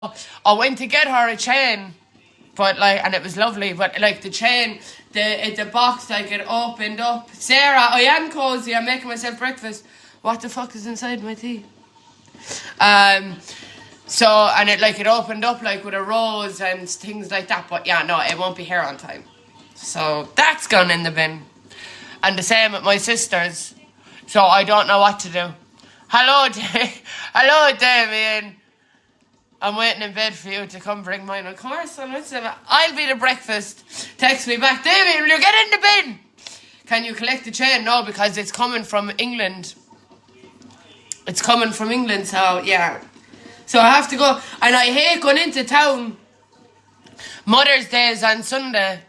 I went to get her a chain, but like, and it was lovely, but like the chain, the box, like it opened up. Sarah, I am cozy, I'm making myself breakfast. What the fuck is inside my tea? So, and it opened up like with a rose and things like that, but yeah, no, it won't be here on time. So that's gone in the bin. And the same with my sisters. So I don't know what to do. Hello, hello, Damien. I'm waiting in bed for you to come bring mine. Of course, I'll be the breakfast. Text me back, Damien, will you get in the bin? Can you collect the chain? No, because it's coming from England. It's coming from England, so yeah. So I have to go. And I hate going into town. Mother's Day is on Sunday.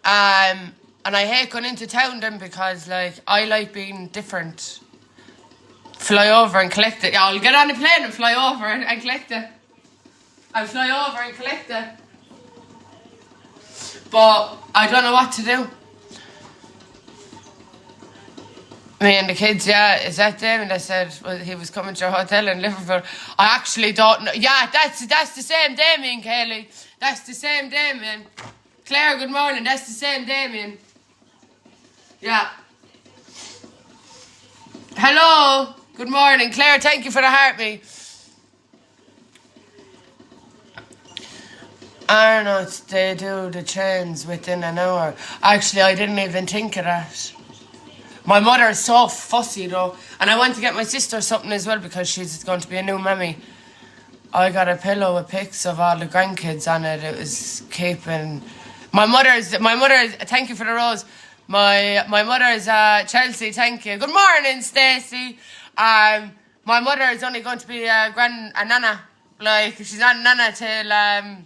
And I hate going into town then because like I like being different. Fly over and collect it. Yeah, I'll get on the plane and fly over and collect it. I'll fly over and collect it. But I don't know what to do. Me and the kids, yeah, is that Damien that said he was coming to a hotel in Liverpool? I actually don't know. Yeah, that's the same Damien, Kaylee. That's the same Damien. Claire, good morning. That's the same Damien. Yeah. Hello. Good morning. Claire, thank you for the heartbeat. Arnott's, they do the chains within an hour. Actually, I didn't even think of that. My mother is so fussy though. And I went to get my sister something as well because she's going to be a new mammy. I got a pillow with pics of all the grandkids on it. It was keeping... My mother's, thank you for the rose. My mother's, Chelsea, thank you. Good morning, Stacey. My mother is only going to be a nana. Like, she's not a nana till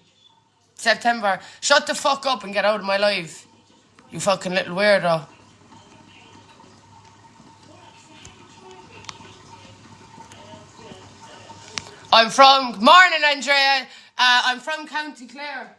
September. Shut the fuck up and get out of my life. You fucking little weirdo. I'm from... Morning, Andrea. I'm from County Clare.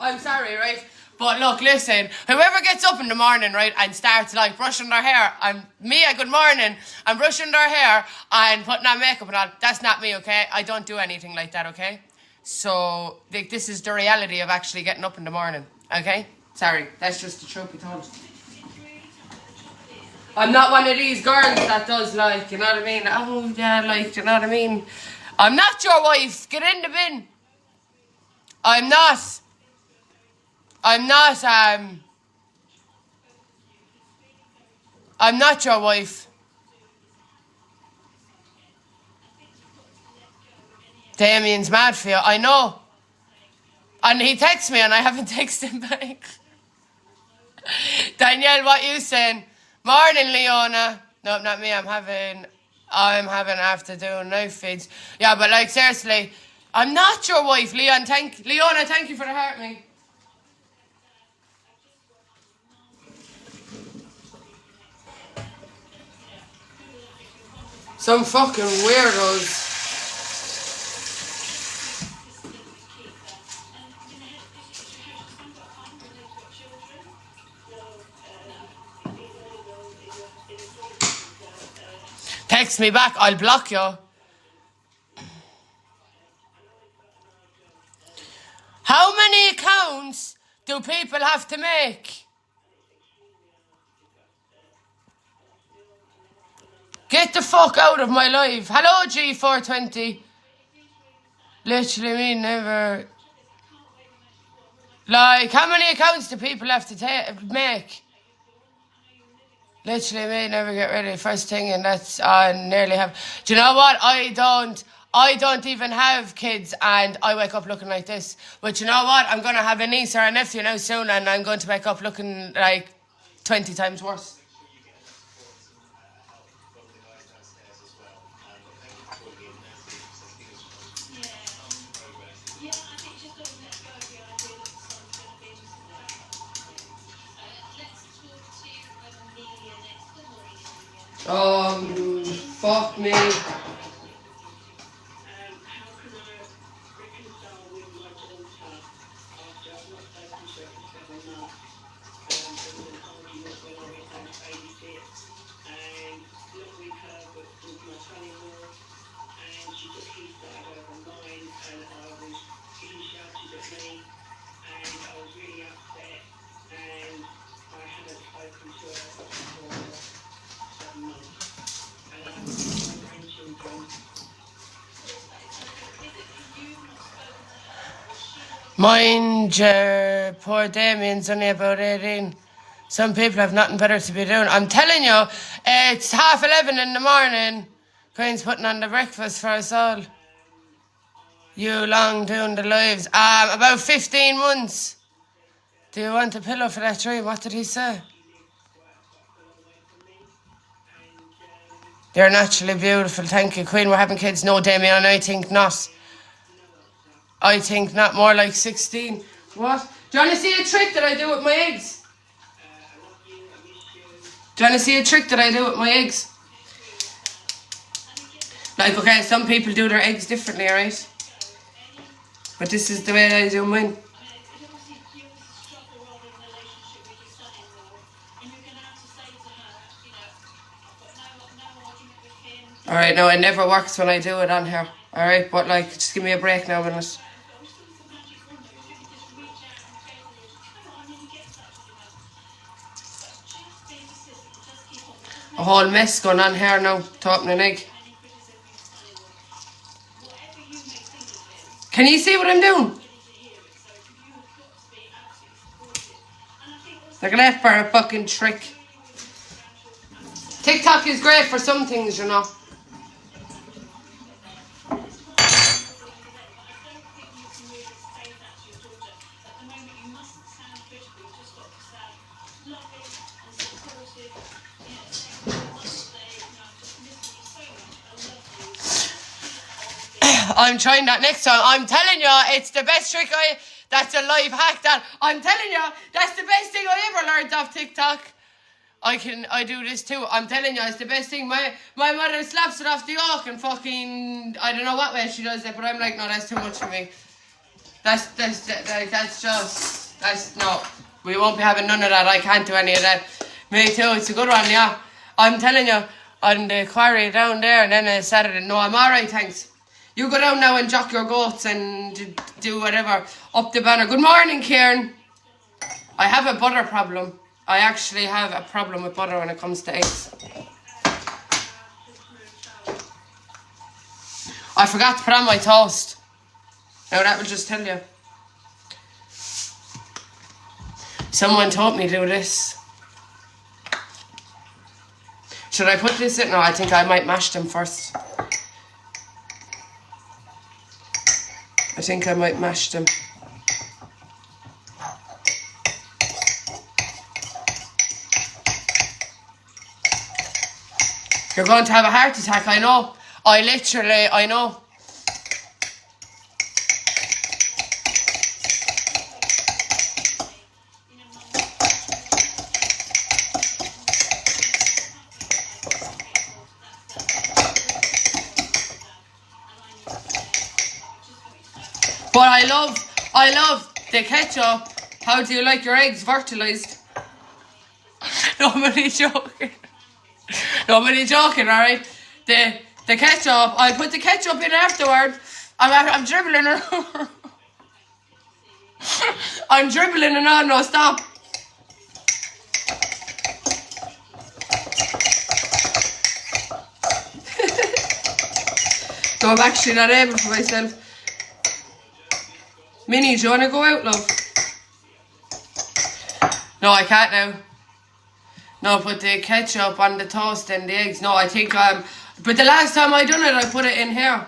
I'm sorry, right? But look, listen, whoever gets up in the morning, right, and starts like brushing their hair, Mia, good morning, I'm brushing their hair and putting on makeup and all, that's not me, okay? I don't do anything like that, okay? So, this is the reality of actually getting up in the morning, okay? Sorry, that's just the truth be told. I'm not one of these girls that does like, you know what I mean? Oh, yeah, like, you know what I mean? I'm not your wife, get in the bin. I'm not your wife. Damien's mad for you, I know. And he texts me and I haven't texted him back. Danielle, what you saying? Morning, Leona. No, not me, I'm having after doing knife feeds. Yeah, but like seriously, I'm not your wife, Leona, thank you for the heart, mate. Some fucking weirdos. Text me back, I'll block you. How many accounts do people have to make? Get the fuck out of my life. Hello, G420. Literally me never... Like, how many accounts do people have to make? Literally me never get ready. First thing, and that's I nearly have... Do you know what? I don't even have kids and I wake up looking like this. But you know what? I'm going to have a niece or a nephew now soon and I'm going to wake up looking like 20 times worse. Fuck me. Mind you, poor Damien's only about 18. Some people have nothing better to be doing. I'm telling you, it's 11:30 in the morning. Green's putting on the breakfast for us all. You long doing the lives. About 15 months. Do you want a pillow for that tree? What did he say? They're naturally beautiful. Thank you, Queen. We're having kids. No, Damien, I think not. I think not, more like 16. What? Do you want to see a trick that I do with my eggs? Do you want to see a trick that I do with my eggs? Like, okay, some people do their eggs differently, alright? But this is the way I do mine. Alright, no, it never works when I do it on here. Alright, but like, just give me a break now a minute. A whole mess going on here now to open an egg. Can you see what I'm doing? Look at that for a fucking trick. TikTok is great for some things, you know. I'm trying that next time. I'm telling you, it's the best trick that's a life hack that I'm telling you, that's the best thing I ever learned off TikTok. I do this too. I'm telling you, it's the best thing. My mother slaps it off the yolk and fucking, I don't know what way she does it, but I'm like, no, that's too much for me. No. We won't be having none of that. I can't do any of that. Me too. It's a good one, yeah. I'm telling you, on the quarry down there, and then Saturday. No, I'm alright, thanks. You go down now and jock your goats and do whatever. Up the banner. Good morning, Kieran. I have a butter problem. I actually have a problem with butter when it comes to eggs. I forgot to put on my toast. Now that will just tell you. Someone taught me to do this. Should I put this in? No, I think I might mash them first. I think I might mash them. You're going to have a heart attack, I know. I know. But I love the ketchup. How do you like your eggs fertilized? Nobody joking. Nobody joking, alright? The ketchup, I put the ketchup in afterward. I'm dribbling it. I'm dribbling and on, no stop. So I'm actually not able for myself. Minnie, do you want to go out, love? No, I can't now. No, put the ketchup on the toast and the eggs. No, I think but the last time I done it, I put it in here,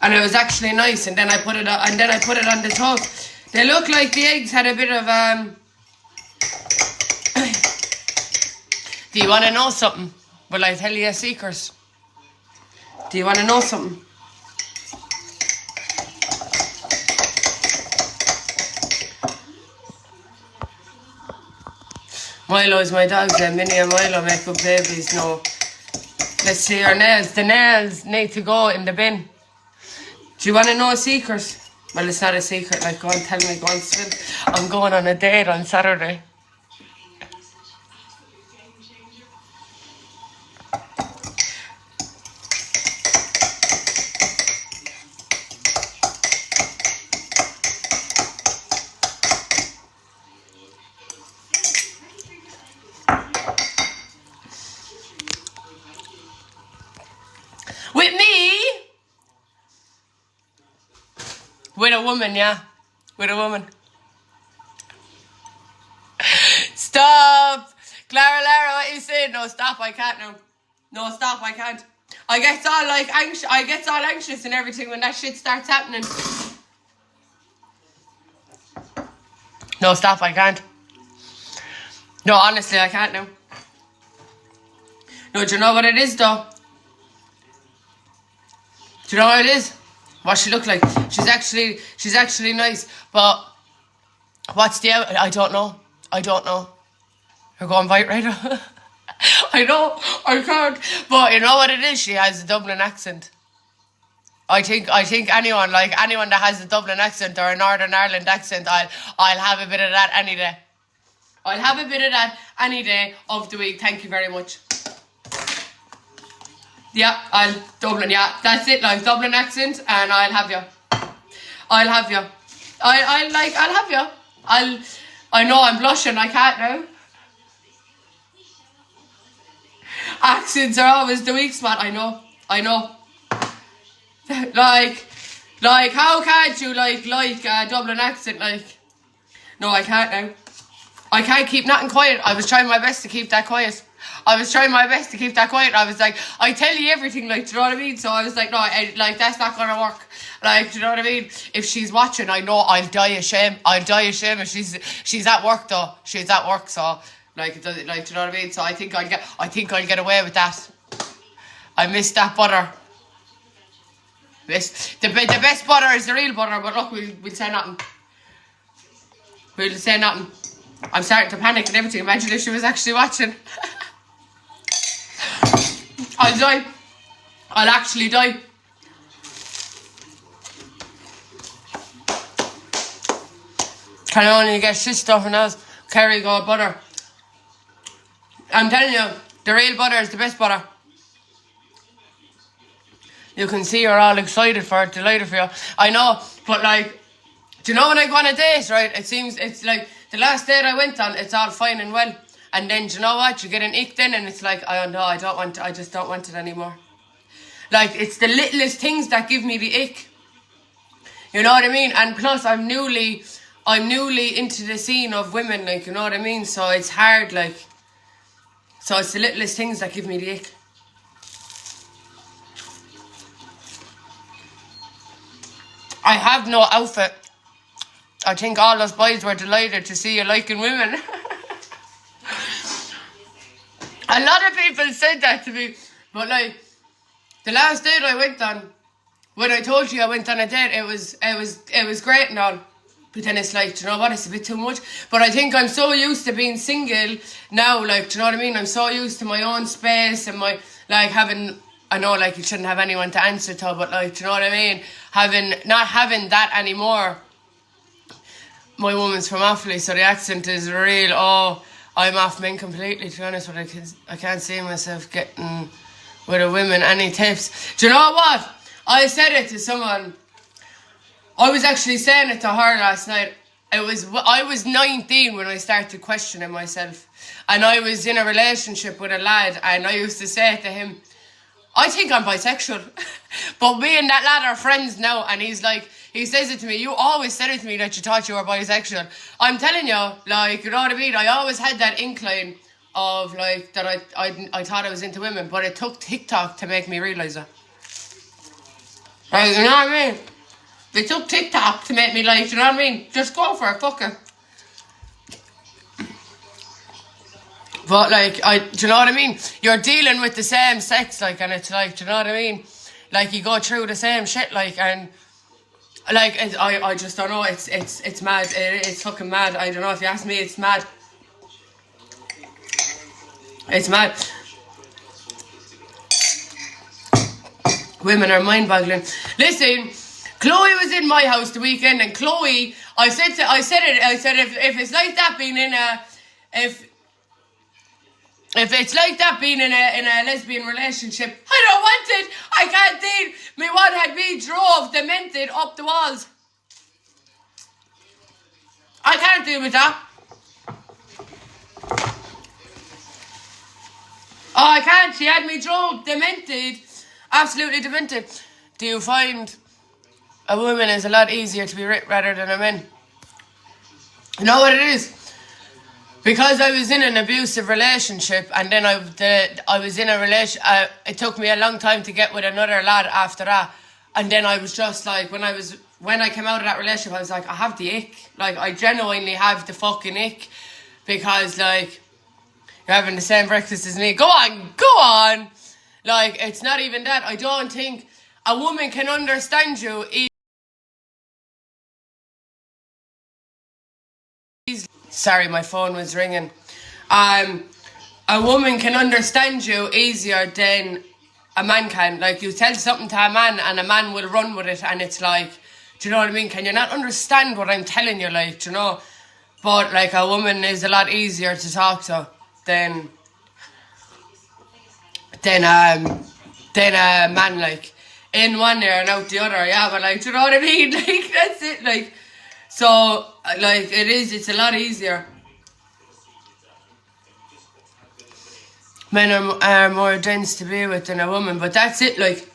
and it was actually nice. And then I put it on the toast. They look like the eggs had a bit of Do you want to know something? Will I tell you a secret? Do you want to know something? Milo is my dog's and Minnie and Milo make good babies. No. Let's see your nails. The nails need to go in the bin. Do you want to know a secret? Well, it's not a secret. Like, go on, tell me, go on, Sven. I'm going on a date on Saturday. With me? With a woman, yeah. With a woman. Stop! Clara Lara, what you saying? No, stop, I can't now. No, stop, I can't. I get all like anxious. I get all anxious and everything when that shit starts happening. No, stop, I can't. No, honestly, I can't now. No, do you know what it is though? Do you know what it is? What she look like? She's actually nice, but what's the out? I don't know. You're going right now. I know, I can't. But you know what it is? She has a Dublin accent. I think anyone that has a Dublin accent or a Northern Ireland accent, I'll have a bit of that any day. I'll have a bit of that any day of the week. Thank you very much. Yeah, Dublin, yeah, that's it, like Dublin accent, and I'll have you. I'll have you. I'll have you. I know I'm blushing, I can't now. Accents are always the weak spot, I know. Like, how can't you like a Dublin accent, like? No, I can't now. I can't keep nothing quiet. I was trying my best to keep that quiet. I was like, I tell you everything, like, do you know what I mean? So I was like, no, like, that's not gonna work. Like, do you know what I mean? If she's watching, I know I'll die of shame. If she's at work though. She's at work, so like, do you know what I mean? So I think I'll get away with that. I miss that butter. The best butter is the real butter, but look, we'll say nothing. We'll say nothing. I'm starting to panic and everything. Imagine if she was actually watching. I'll die. I'll actually die. Can only get shit stuff and else. Kerrygold butter. I'm telling you, the real butter is the best butter. You can see you're all excited for it, delighted for you. I know, but like, do you know when I go on a date, right? It's like the last date I went on, it's all fine and well. And then, do you know what? You get an ick then and it's like, I just don't want it anymore. Like, it's the littlest things that give me the ick. You know what I mean? And plus, I'm newly into the scene of women, like, you know what I mean? So it's hard, like. So it's the littlest things that give me the ick. I have no outfit. I think all those boys were delighted to see you liking women. A lot of people said that to me. But like, the last date I went on, when I told you I went on a date, it was great and all. But then it's like, do you know what, it's a bit too much. But I think I'm so used to being single now, like, do you know what I mean? I'm so used to my own space and my, like, having, I know, like, you shouldn't have anyone to answer to, but like, do you know what I mean? Not having that anymore. My woman's from Offaly, so the accent is real. Oh, I'm off men completely, to be honest, but I can't see myself getting with a woman. Any tips? Do you know what? I said it to someone. I was actually saying it to her last night. I was 19 when I started questioning myself. And I was in a relationship with a lad, and I used to say to him, I think I'm bisexual. But me and that lad are friends now, and he says it to me, you always said it to me that you thought you were bisexual. I'm telling you, like, you know what I mean? I always had that incline of, like, that I thought I was into women, but it took TikTok to make me realise that. Like, you know what I mean? It took TikTok to make me, like, you know what I mean? Just go for it, fuck it. But, like, do you know what I mean? You're dealing with the same sex, like, and it's like, do you know what I mean? Like, you go through the same shit, like, and, like, I just don't know, it's mad, it's fucking mad. I don't know, if you ask me, it's mad. It's mad. Women are mind-boggling. Listen, Chloe was in my house the weekend, and Chloe, I said if it's like that being in a, if it's like that being in a lesbian relationship, I don't want it. I can't deal. Me one had me drove demented up the walls. I can't deal with that. Oh, I can't. She had me drove demented. Absolutely demented. Do you find a woman is a lot easier to be with rather than a man. You know what it is? Because I was in an abusive relationship, and then I was in a relation. It took me a long time to get with another lad after that, and then I was just like, when I came out of that relationship, I was like, I have the ick. Like, I genuinely have the fucking ick, because like, you're having the same breakfast as me. Go on. Like, it's not even that. I don't think a woman can understand you. Sorry, my phone was ringing. A woman can understand you easier than a man can. Like, you tell something to a man and a man will run with it, and it's like, do you know what I mean? Can you not understand what I'm telling you? Like, do you know? But like, a woman is a lot easier to talk to than a man. Like, in one ear and out the other. Yeah, but like, do you know what I mean? Like, that's it. Like, so like, it's a lot easier. Men are more dense to be with than a woman, but that's it. Like,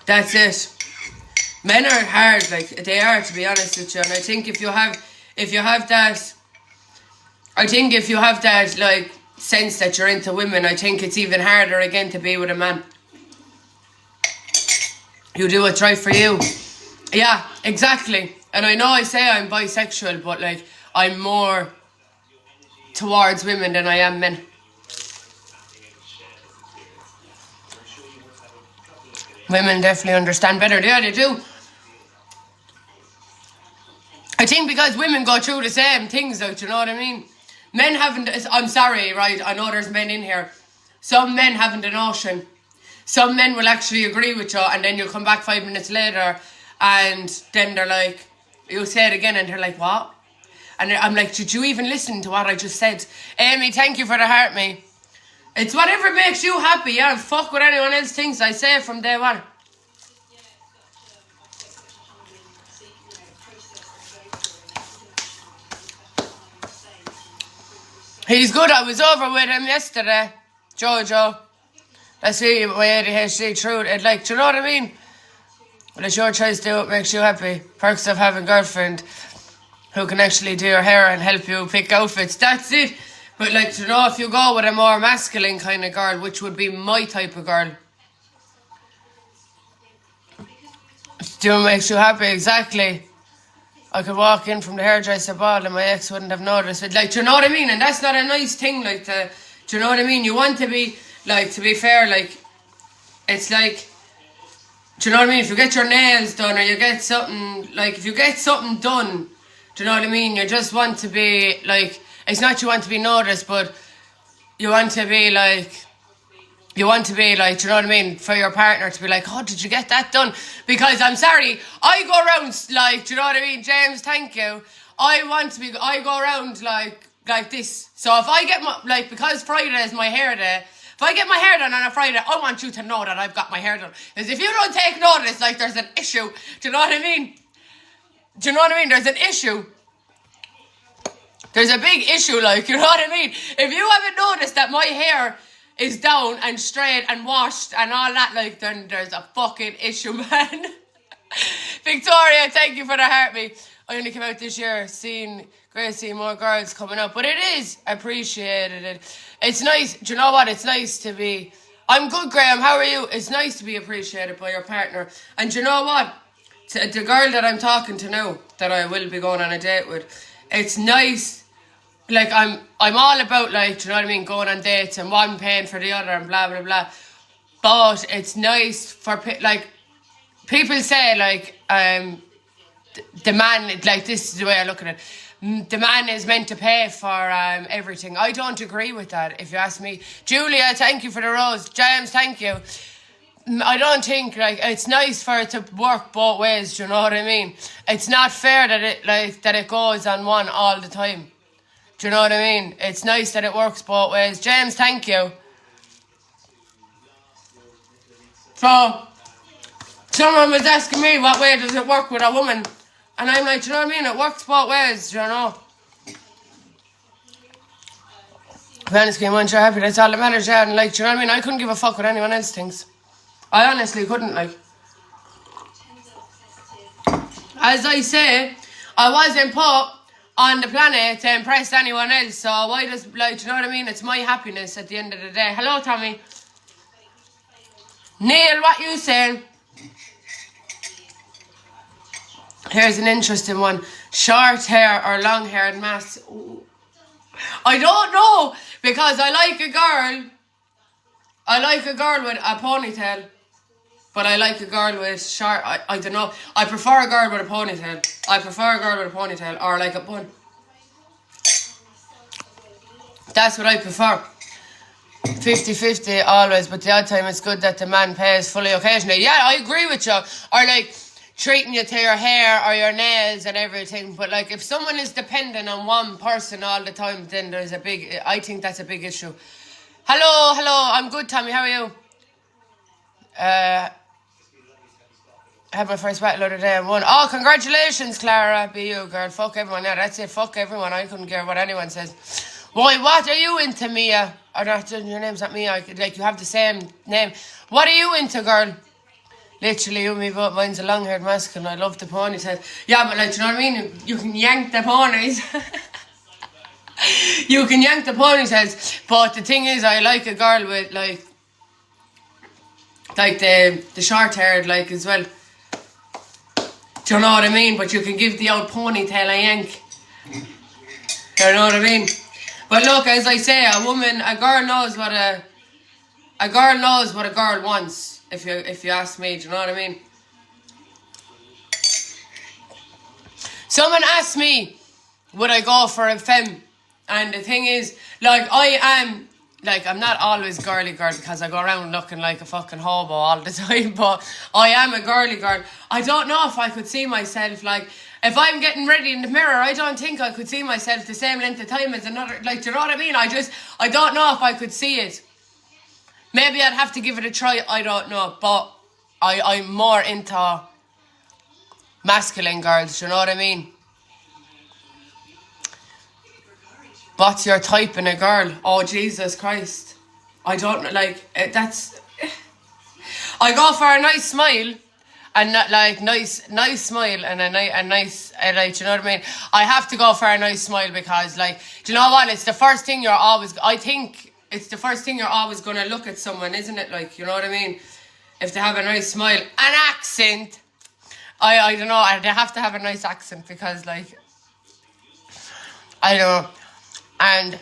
that's it. Men are hard, like, they are, to be honest with you. And I think if you have that, like, sense that you're into women, I think it's even harder again to be with a man. You do what's right for you. Yeah, exactly. And I know I say I'm bisexual, but like, I'm more towards women than I am men. Women definitely understand better. Yeah, they do. I think because women go through the same things, like, do you know what I mean? Men haven't, I'm sorry, right, I know there's men in here. Some men haven't a notion. Some men will actually agree with you, and then you'll come back 5 minutes later, and then they're like, you'll say it again, and they're like, what? And I'm like, did you even listen to what I just said? Amy, thank you for the heart, mate. It's whatever makes you happy, yeah, and fuck what anyone else thinks. I say it from day one. He's good. I was over with him yesterday, Jojo. Let's see my ADHD through it. Like, do you know what I mean? Well, it's your choice to do what makes you happy. Perks of having a girlfriend who can actually do your hair and help you pick outfits. That's it. But like, do you know, if you go with a more masculine kind of girl, which would be my type of girl, do what makes you happy. Exactly. I could walk in from the hairdresser bald and my ex wouldn't have noticed it. Like, do you know what I mean? And that's not a nice thing, like, do you know what I mean? You want to be, like, to be fair, like, it's like, do you know what I mean? If you get your nails done, or you get something, like, if you get something done, do you know what I mean? You just want to be, like, it's not you want to be noticed, but you want to be, like, do you know what I mean? For your partner to be like, oh, did you get that done? Because I'm sorry, I go around, like, do you know what I mean? James, thank you. I go around like this. So if I get my, like, because Friday is my hair day, if I get my hair done on a Friday, I want you to know that I've got my hair done. Because if you don't take notice, like, there's an issue. Do you know what I mean? Do you know what I mean? There's an issue. There's a big issue, like, you know what I mean? If you haven't noticed that my hair is down and straight and washed and all that, like, then there's a fucking issue, man. Victoria, thank you for the heartbeat. I only came out this year, great seeing more girls coming up, but it is appreciated. It's nice. Do you know what? It's nice to be. I'm good, Graham. How are you? It's nice to be appreciated by your partner. And do you know what? The girl that I'm talking to now, that I will be going on a date with, it's nice. Like, I'm all about, like, do you know what I mean, going on dates and one paying for the other and blah, blah, blah. But it's nice for, like, people say, like, the man, like, this is the way I look at it. The man is meant to pay for everything. I don't agree with that, if you ask me. Julia, thank you for the rose. James, thank you. I don't think, like, it's nice for it to work both ways, do you know what I mean? It's not fair that it goes on one all the time. Do you know what I mean? It's nice that it works both ways. James, thank you. So, someone was asking me what way does it work with a woman. And I'm like, do you know what I mean? It works both ways, do you know? Honestly, once you're happy, that's all that matters, yeah. And like, do you know what I mean? I couldn't give a fuck what anyone else thinks. I honestly couldn't, like. as I say, I wasn't put on the planet to impress anyone else. So why does, like, do you know what I mean? It's my happiness at the end of the day. Hello, Tommy. Neil, what you saying? Here's an interesting one. Short hair or long hair and mask? Ooh. I don't know, because I like a girl. I like a girl with a ponytail. But I like a girl with short, I don't know. I prefer a girl with a ponytail. I prefer a girl with a ponytail or like a bun. That's what I prefer. 50-50 always, but the odd time it's good that the man pays fully occasionally. Yeah, I agree with you. Or like treating you to your hair or your nails and everything. But like if someone is dependent on one person all the time, then there's a big, I think that's a big issue. Hello, I'm good, Tommy, how are you? I had my first battle the other day and won. Oh, congratulations, Clara. Be you, girl. Fuck everyone. Yeah, that's it. Fuck everyone. I couldn't care what anyone says. Why, what are you into, Mia? Or not, your name's not Mia. Like, you have the same name. What are you into, girl? Literally, you and me both. Mine's a long-haired masculine. I love the ponytail. Yeah, but like, do you know what I mean? You can yank the ponies. You can yank the ponytails. But the thing is, I like a girl with, like the short-haired, like, as well. Do you know what I mean? But you can give the old ponytail a yank. You know what I mean? But look, as I say, a girl knows what a girl wants. If you ask me, do you know what I mean? Someone asked me, would I go for a femme? And the thing is, like, I'm not always girly girl because I go around looking like a fucking hobo all the time, but I am a girly girl. I don't know if I could see myself, like, if I'm getting ready in the mirror, I don't think I could see myself the same length of time as another, like, do you know what I mean? I don't know if I could see it. Maybe I'd have to give it a try, I don't know, but I'm more into masculine girls, do you know what I mean? What's your type in a girl? Oh, Jesus Christ. I don't, like, that's... I go for a nice smile. And not, like, nice smile and a nice, like, do you know what I mean? I have to go for a nice smile because, like, do you know what? It's the first thing I think it's the first thing you're always going to look at someone, isn't it? Like, you know what I mean? If they have a nice smile. An accent. I don't know. They have to have a nice accent because, like, I don't know. And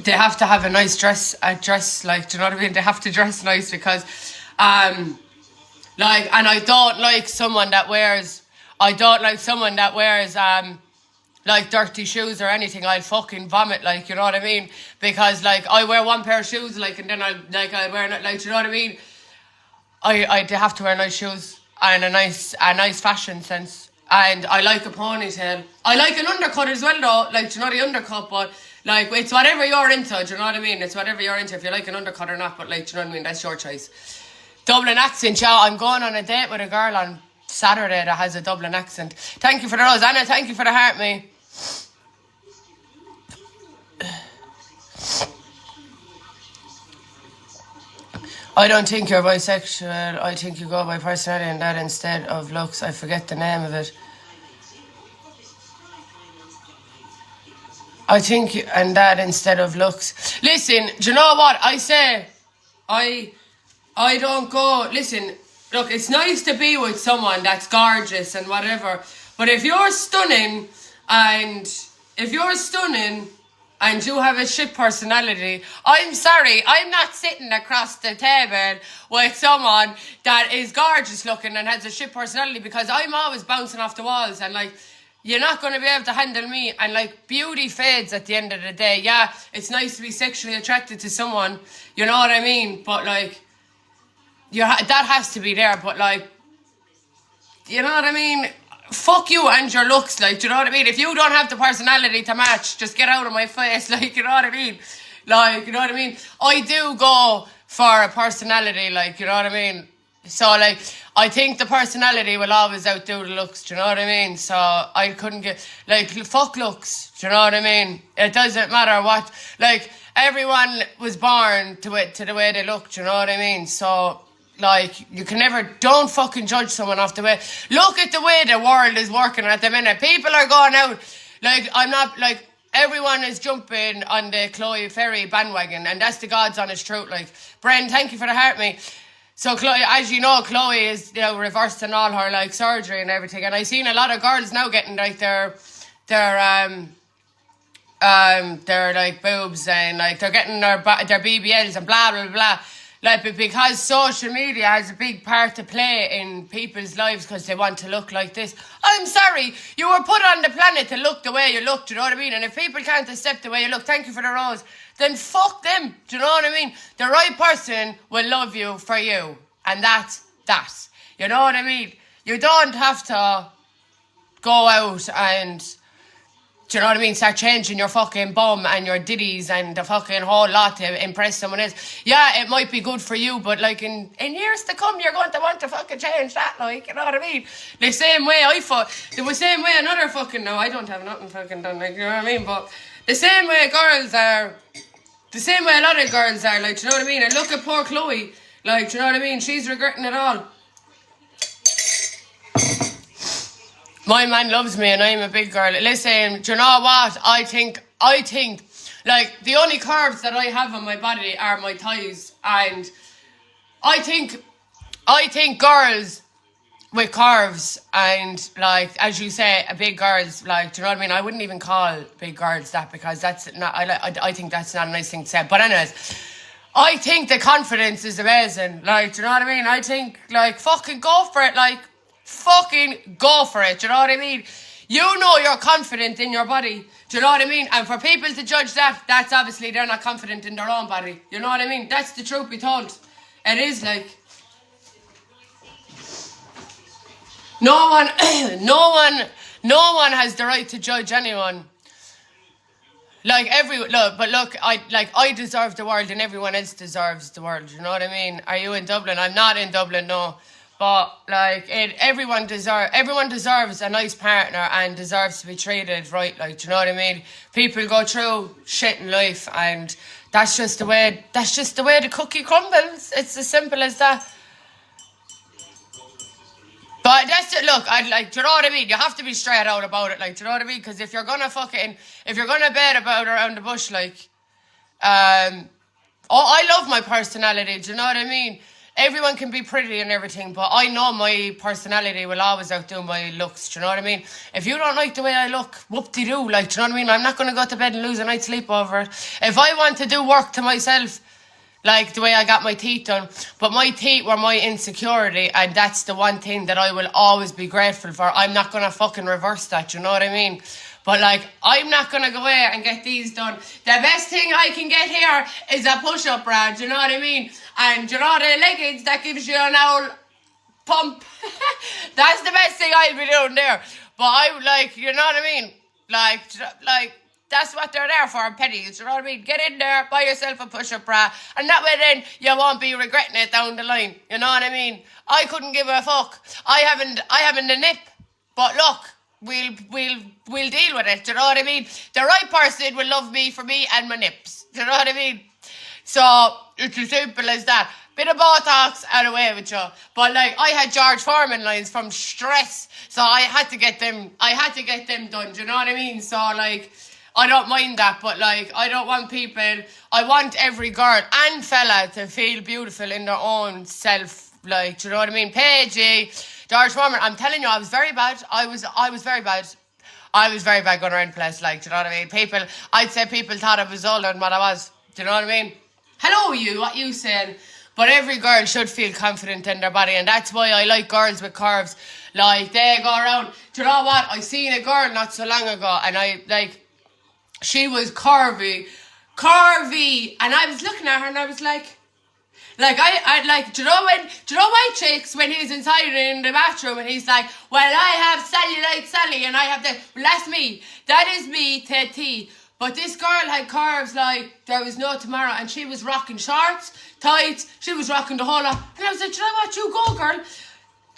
they have to have a nice dress, like, do you know what I mean? They have to dress nice because, like, and I don't like someone that wears, like, dirty shoes or anything. I'll fucking vomit, like, you know what I mean? Because, like, I wear one pair of shoes, like, and then I'll wear, like, do you know what I mean? They have to wear nice shoes and a nice fashion sense. And I like a ponytail. I like an undercut as well, though. Like, do you know the undercut? But, like, it's whatever you're into. Do you know what I mean? It's whatever you're into. If you like an undercut or not. But, like, do you know what I mean? That's your choice. Dublin accent. Yeah, I'm going on a date with a girl on Saturday that has a Dublin accent. Thank you for the rose. Anna, thank you for the heart, me. I don't think you're bisexual. I think you go by personality and that instead of looks. I forget the name of it. I think and that instead of looks. Listen, do you know what I say? I don't go. Listen, look, it's nice to be with someone that's gorgeous and whatever. But if you're stunning and you have a shit personality, I'm sorry, I'm not sitting across the table with someone that is gorgeous looking and has a shit personality because I'm always bouncing off the walls and, like, you're not going to be able to handle me. And, like, beauty fades at the end of the day. Yeah, it's nice to be sexually attracted to someone, you know what I mean? But, like, that has to be there. But, like, you know what I mean? Fuck you and your looks, like, do you know what I mean? If you don't have the personality to match, just get out of my face, like, you know what I mean? Like, you know what I mean? I do go for a personality, like, you know what I mean? So, like, I think the personality will always outdo the looks, do you know what I mean? So, I couldn't get, like, fuck looks, do you know what I mean? It doesn't matter what, like, everyone was born to the way they look, do you know what I mean? So, like, you can never, don't fucking judge someone off the way. Look at the way the world is working at the minute. People are going out, like, I'm not, like, everyone is jumping on the Chloe Ferry bandwagon, and that's the God's honest truth. Like, Bren, thank you for the heart, mate. So, Chloe, as you know, Chloe is, you know, reversing all her, like, surgery and everything. And I've seen a lot of girls now getting, like, their like, boobs, and, like, they're getting their BBLs and blah, blah, blah. Like, because social media has a big part to play in people's lives because they want to look like this. I'm sorry, you were put on the planet to look the way you look, do you know what I mean? And if people can't accept the way you look, thank you for the rose, then fuck them, do you know what I mean? The right person will love you for you, and that's that. You know what I mean? You don't have to go out and, do you know what I mean, start changing your fucking bum and your ditties and the fucking whole lot to impress someone else. Yeah, it might be good for you, but like in years to come, you're going to want to fucking change that, like, you know what I mean? The same way the same way another fucking, no, I don't have nothing fucking done, like, you know what I mean? But the same way girls are, the same way a lot of girls are, like, do you know what I mean? And look at poor Chloe, like, do you know what I mean? She's regretting it all. My man loves me and I'm a big girl. Listen, do you know what? I think, like, the only curves that I have on my body are my thighs. And I think girls with curves and, like, as you say, big girls, like, do you know what I mean? I wouldn't even call big girls that because that's not, I think that's not a nice thing to say. But anyways, I think the confidence is amazing. Like, do you know what I mean? I think, like, fucking go for it, like, fucking go for it, do you know what I mean? You know you're confident in your body, do you know what I mean? And for people to judge that, that's obviously they're not confident in their own body, you know what I mean? That's the truth be told. It is, like, no one has the right to judge anyone. Like, I deserve the world and everyone else deserves the world, you know what I mean? Are you in Dublin? I'm not in Dublin, no. But, like, everyone deserves a nice partner and deserves to be treated right, like, do you know what I mean? People go through shit in life and that's just the way the cookie crumbles. It's as simple as that. But that's it, look, do you know what I mean? You have to be straight out about it, like, do you know what I mean? Because if you're gonna bet about around the bush, like, I love my personality, do you know what I mean? Everyone can be pretty and everything, but I know my personality will always outdo my looks, do you know what I mean? If you don't like the way I look, whoop-de-doo, like, do you know what I mean? I'm not going to go to bed and lose a night's sleep over it. If I want to do work to myself, like the way I got my teeth done, but my teeth were my insecurity, and that's the one thing that I will always be grateful for. I'm not going to fucking reverse that, do you know what I mean? But, like, I'm not going to go away and get these done. The best thing I can get here is a push-up bra, do you know what I mean? And, you know, the leggings, that gives you an old pump. That's the best thing I'll be doing there. But I, like, you know what I mean? Like, that's what they're there for, Paddys, you know what I mean? Get in there, buy yourself a push-up bra, and that way then you won't be regretting it down the line, you know what I mean? I couldn't give a fuck. I haven't a nip, but look, we'll deal with it, do you know what I mean? The right person will love me for me and my nips, do you know what I mean? So, it's as simple as that. Bit of Botox and away with you. But, like, I had George Foreman lines from stress, so I had to get them done, do you know what I mean? So, like, I don't mind that, but, like, I don't want people, I want every girl and fella to feel beautiful in their own self, like, do you know what I mean? Paige, George Foreman, I'm telling you, I was very bad. I was very bad. I was very bad going around the place, like, do you know what I mean? I'd say people thought I was older than what I was, do you know what I mean? Hello, what you saying? But every girl should feel confident in their body, and that's why I like girls with curves. Like, they go around, do you know what? I seen a girl not so long ago, and she was curvy, and I was looking at her, and I was like, I like, do you know why chicks, when he's inside in the bathroom, and he's like, well, I have Sally like Sally, and I have that, well, that's me. That is me, T. But this girl had curves like there was no tomorrow, and she was rocking shorts, tights, she was rocking the whole lot. And I was like, do you know what, you go, girl.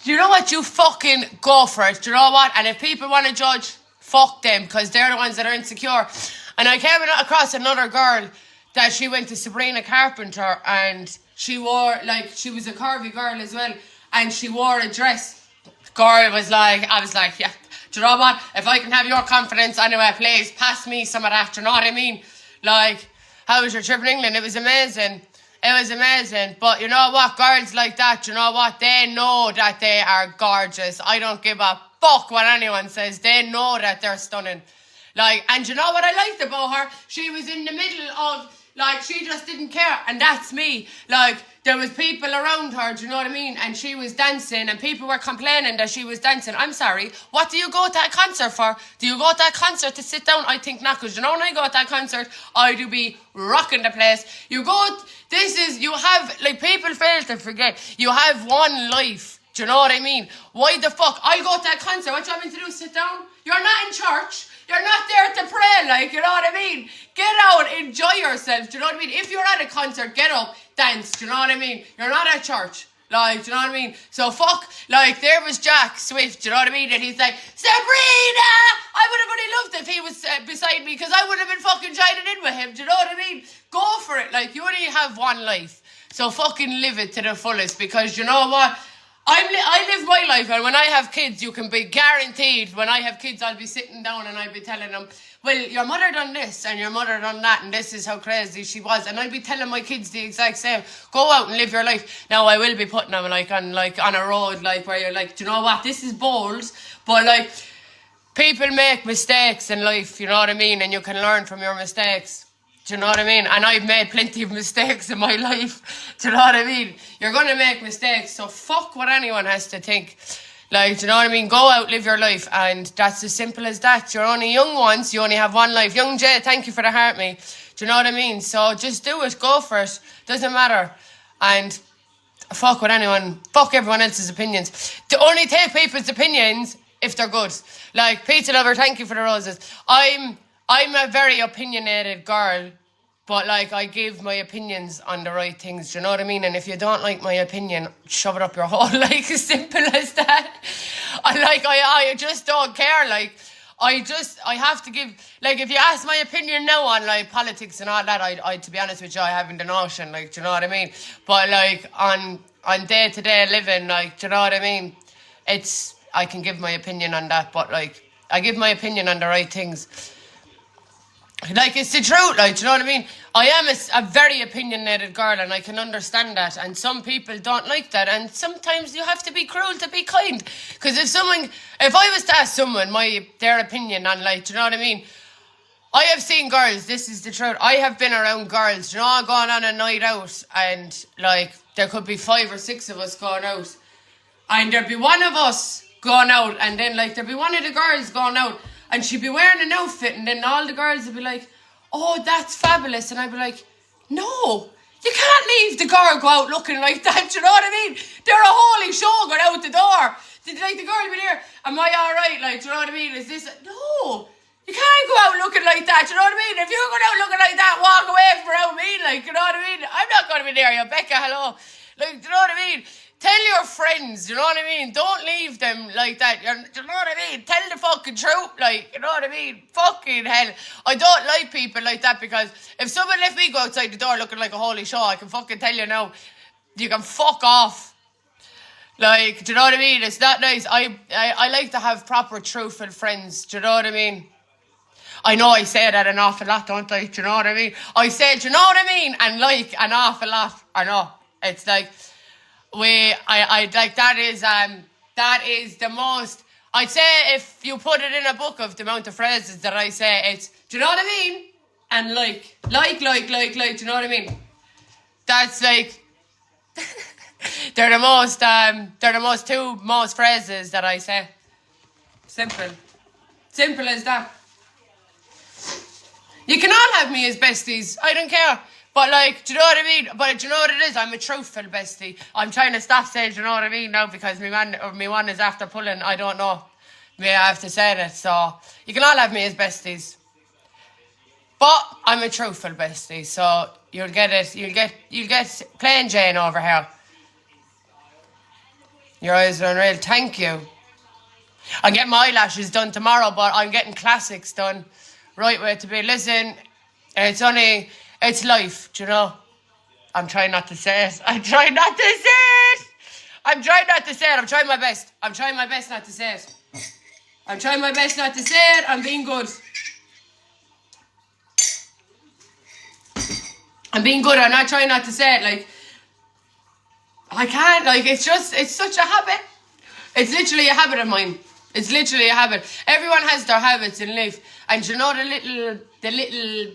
Do you know what, you fucking go for it. Do you know what? And if people want to judge, fuck them, because they're the ones that are insecure. And I came across another girl that she went to Sabrina Carpenter and she wore, like, she was a curvy girl as well, and she wore a dress. Girl was like, I was like, yeah, do you know what? If I can have your confidence anyway, please pass me some of that, do you know what I mean? Like, how was your trip in England? It was amazing. It was amazing. But you know what? Girls like that, you know what? They know that they are gorgeous. I don't give a fuck what anyone says. They know that they're stunning. Like, and you know what I liked about her? She was in the middle of, like, she just didn't care. And that's me. Like, there was people around her, do you know what I mean? And she was dancing and people were complaining that she was dancing. I'm sorry. What do you go to that concert for? Do you go to that concert to sit down? I think not, because you know when I go to that concert, I do be rocking the place. You have, like, people fail to forget, you have one life. Do you know what I mean? Why the fuck? I'll go to that concert. What do you want me to do? Sit down? You're not in church. You're not there to pray, like, you know what I mean? Get out, enjoy yourself, do you know what I mean? If you're at a concert, get up, dance, do you know what I mean? You're not at church, like, do you know what I mean? So fuck, like, there was Jack Swift, do you know what I mean? And he's like, Sabrina! I would have really loved if he was beside me, because I would have been fucking joining in with him, do you know what I mean? Go for it, like, you only have one life. So fucking live it to the fullest, because you know what? I live my life, and when I have kids, you can be guaranteed, when I have kids, I'll be sitting down and I'll be telling them, well, your mother done this and your mother done that, and this is how crazy she was, and I'll be telling my kids the exact same. Go out and live your life. Now, I will be putting them on a road, like, where you're like, do you know what, this is bold, but like, people make mistakes in life, you know what I mean, and you can learn from your mistakes. Do you know what I mean? And I've made plenty of mistakes in my life. Do you know what I mean? You're going to make mistakes, so fuck what anyone has to think. Like, do you know what I mean? Go out, live your life, and that's as simple as that. You're only young once, you only have one life. Young Jay, thank you for the heart, mate. Do you know what I mean? So just do it, go for it. Doesn't matter. And fuck everyone else's opinions. To only take people's opinions if they're good. Like, pizza lover, thank you for the roses. I'm a very opinionated girl, but like, I give my opinions on the right things, do you know what I mean? And if you don't like my opinion, shove it up your hole, like, as simple as that. I just don't care, like, I have to give, like, if you ask my opinion now on, like, politics and all that, I to be honest with you, I haven't the notion, like, do you know what I mean? But like, on day-to-day living, like, do you know what I mean? I can give my opinion on that, but like, I give my opinion on the right things. Like, it's the truth, like, do you know what I mean? I am a very opinionated girl, and I can understand that, and some people don't like that, and sometimes you have to be cruel to be kind, because if I was to ask someone their opinion on, like, do you know what I mean? I have seen girls, this is the truth, I have been around girls, do you know, going on a night out, and like, there could be 5 or 6 of us going out, and there'd be one of us going out, and then like, there'd be one of the girls going out, and she'd be wearing an outfit, and then all the girls would be like, oh, that's fabulous. And I'd be like, no, you can't leave the girl go out looking like that, you know what I mean? They're a holy show going out the door. Like, the girl would be there, am I all right? Like, do you know what I mean? Is this, no, you can't go out looking like that, you know what I mean? If you're going out looking like that, walk away from me, like, you know what I mean? I'm not going to be there, you Becca, hello. Like, do you know what I mean? Tell your friends, you know what I mean? Don't leave them like that. You know what I mean? Tell the fucking truth, like, you know what I mean? Fucking hell. I don't like people like that, because if someone left me go outside the door looking like a holy show, I can fucking tell you now, you can fuck off. Like, do you know what I mean? It's not nice. I like to have proper, truthful friends. Do you know what I mean? I know I say that an awful lot, don't I? Do you know what I mean? I say, do you know what I mean? And like, an awful lot. I know. It's like, that is the most, I'd say, if you put it in a book of the amount of phrases that I say, it's, do you know what I mean? And like, do you know what I mean? That's like, they're the two most phrases that I say. Simple as that. You can all have me as besties, I don't care. But like, do you know what I mean? But do you know what it is? I'm a truthful bestie. I'm trying to stop saying, do you know what I mean, now, because me one is after pulling, I don't know. I have to say it. So you can all have me as besties. But I'm a truthful bestie, so you'll get it. You'll get plain Jane over here. Your eyes are unreal. Thank you. I'm getting my eyelashes done tomorrow, but I'm getting classics done. Right way to be. Listen, it's only It's life, do you know? I'm trying not to say it. I'm trying not to say it. I'm trying not to say it. I'm trying my best. I'm trying my best not to say it. I'm trying my best not to say it. I'm being good. I'm being good. I'm not trying not to say it. Like, I can't. Like, it's such a habit. It's literally a habit of mine. It's literally a habit. Everyone has their habits in life. And you know the little...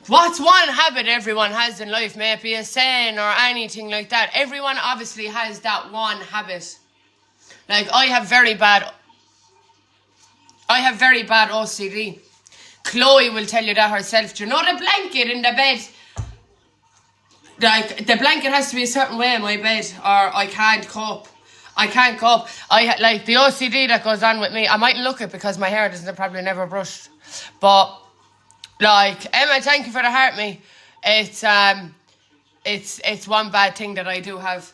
What's one habit everyone has in life? May it be a saying or anything like that. Everyone obviously has that one habit. Like, I have very bad OCD. Chloe will tell you that herself. Do you know the blanket in the bed? Like, the blanket has to be a certain way in my bed, or I can't cope. I can't cope. Like, the OCD that goes on with me, I mightn't look it because my hair isn't probably never brushed. But, like, Emma, thank you for the heart me. It's one bad thing that I do have.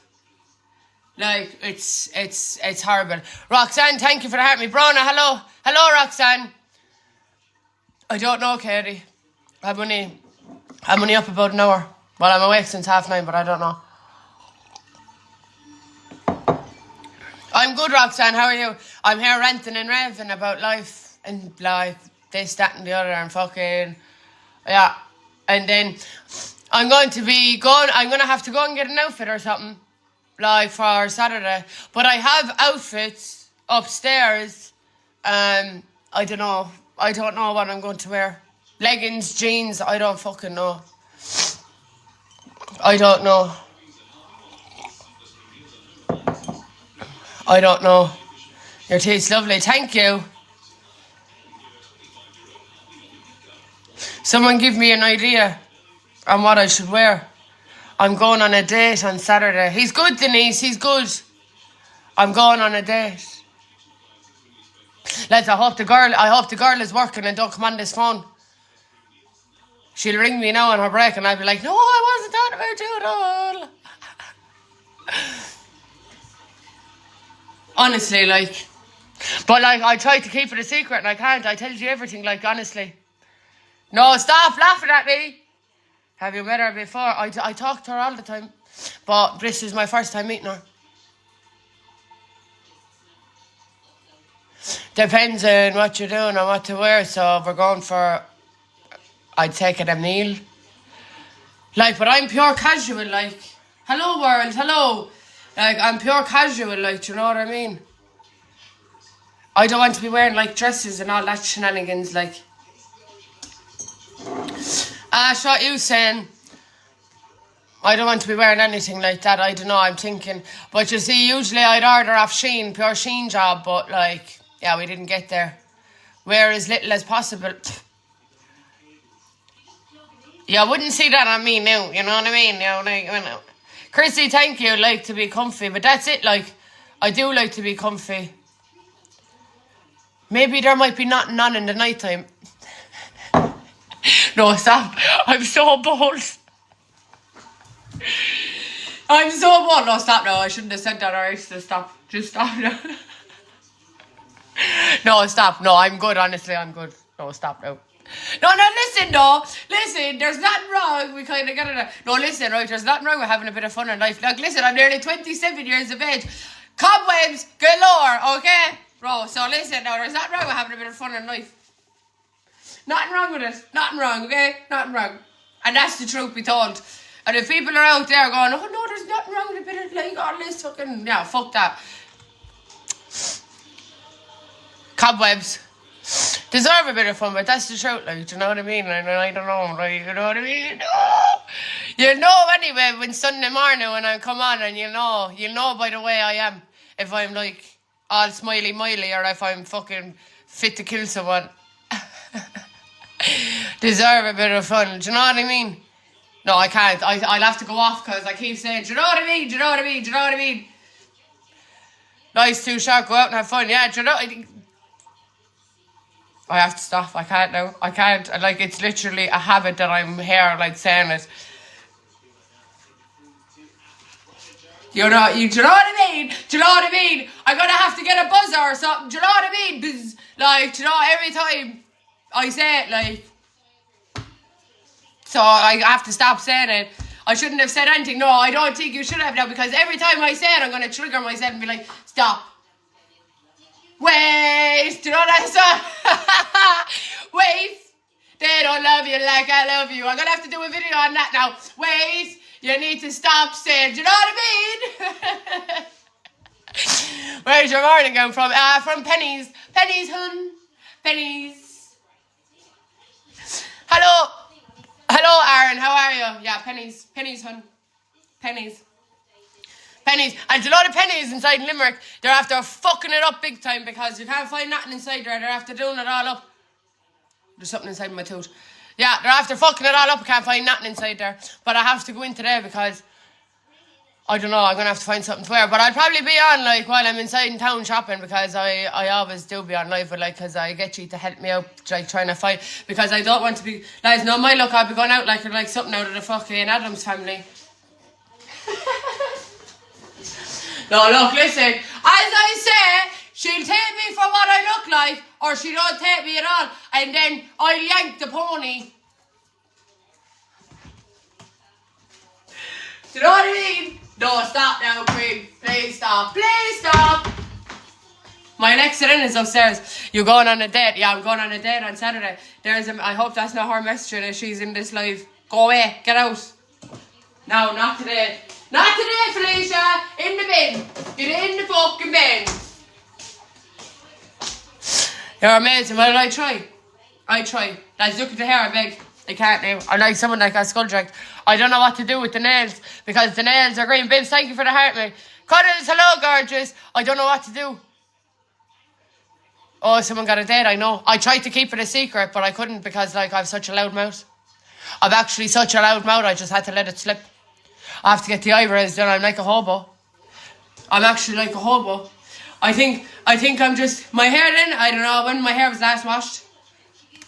Like, it's horrible. Roxanne, thank you for the heart me. Brona, hello. Hello, Roxanne. I don't know, Katie. I'm only up about an hour. Well, I'm awake since 9:30, but I don't know. I'm good, Roxanne. How are you? I'm here ranting and raving about life and like this, that, and the other, and fucking yeah. And then I'm going to have to go and get an outfit or something, like for Saturday. But I have outfits upstairs. I don't know. I don't know what I'm going to wear. Leggings, jeans. I don't fucking know. I don't know. I don't know. Your tea's lovely. Thank you. Someone give me an idea on what I should wear. I'm going on a date on Saturday. He's good, Denise. He's good. I'm going on a date. Lads, I hope the girl is working and don't come on this phone. She'll ring me now on her break and I'll be like, no, I wasn't talking about you at all. Honestly, like. But, like, I tried to keep it a secret and I can't. I tell you everything, like, honestly. No, stop laughing at me. Have you met her before? I talk to her all the time. But this is my first time meeting her. Depends on what you're doing and what to wear. So we're going for... I'd take it a meal. Like, but I'm pure casual, like. Hello, world, hello. Like, I'm pure casual, like, do you know what I mean? I don't want to be wearing, like, dresses and all that shenanigans, like. Ash, what you saying? I don't want to be wearing anything like that. I don't know, I'm thinking. But you see, usually I'd order off Shein, pure Shein job, but, like, yeah, we didn't get there. Wear as little as possible. Yeah, I wouldn't see that on me now, you know what I mean? You know, like, you know. Chrissy, thank you, like to be comfy, but that's it, like, I do like to be comfy. Maybe there might be nothing on in the night time. No, stop. I'm so bold. I'm so bold. No, stop now. I shouldn't have said that, alright? So stop. Just stop now. No, stop. No, I'm good, honestly, I'm good. No, stop now. No, listen, no. Listen, there's nothing wrong. We kind of get it. No, listen, right, there's nothing wrong with having a bit of fun in life. Like, listen, I'm nearly 27 years of age. Cobwebs galore, okay? Bro, so listen, now, there's nothing wrong with having a bit of fun in life. Nothing wrong with it. Nothing wrong, okay? Nothing wrong. And that's the truth be told. And if people are out there going, oh, no, there's nothing wrong with a bit of, like, all this fucking... Yeah, fuck that. Cobwebs deserve a bit of fun, but that's the truth, like, do you know what I mean? And I don't know, like, you know what I mean? Oh. You know anyway, when Sunday morning when I come on, and you'll know by the way I am, if I'm like all smiley-miley or if I'm fucking fit to kill someone. Deserve a bit of fun, do you know what I mean? No, I can't. I'll have to go off because I keep saying, do you know what I mean? Do you know what I mean? Do you know what I mean? Life's too short, go out and have fun. Yeah, do you know what I mean? I have to stop. I can't now. I can't. Like, it's literally a habit that I'm here, like, saying it. Do you know what I mean? Do you know what I mean? I'm going to have to get a buzzer or something. Do you know what I mean? Like, do you know, every time I say it, like, So I have to stop saying it. I shouldn't have said anything. No, I don't think you should have now, because every time I say it, I'm going to trigger myself and be like, stop. Wait. Do you know that song? Wait. They don't love you like I love you. I'm going to have to do a video on that now. Wait. You need to stop saying. Do you know what I mean? Where's your morning going from? From Penny's. Penny's, hun. Penny's. Hello. Hello, Aaron. How are you? Yeah, Penny's. Penny's, hun. Penny's. Pennies. And a lot of pennies inside Limerick. They're after fucking it up big time because you can't find nothing inside there. They're after doing it all up. There's something inside my tooth. Yeah, they're after fucking it all up. I can't find nothing inside there. But I have to go in today because I don't know, I'm going to have to find something to wear. But I'll probably be on, like, while I'm inside in town shopping, because I always do be on live, but, like, because I get you to help me out, like, trying to fight. Because I don't want to be, guys, no, my luck, I'll be going out like something out of the fucking Addams family. No, look, listen, as I say, she'll take me for what I look like, or she don't take me at all, and then I'll yank the pony. Do you know what I mean? No, stop now, Queen. Please stop. Please stop. My Alexa then is upstairs. You going on a date? Yeah, I'm going on a date on Saturday. I hope that's not her messaging as she's in this live. Go away. Get out. No, not today. Not today, Felicia. In the bin. Get in the fucking bin. You're amazing. Well, I try. I try. Lads, look at the hair, I beg. I can't now. I like someone like a skull dragged. I don't know what to do with the nails because the nails are green. Bibs, thank you for the heart, mate. Cuddles, hello, gorgeous. I don't know what to do. Oh, someone got a date, I know. I tried to keep it a secret, but I couldn't because, like, I have such a loud mouth. I've actually such a loud mouth, I just had to let it slip. I have to get the eyebrows done. I'm like a hobo. I'm actually like a hobo. I think I'm just, my hair then, I don't know when my hair was last washed.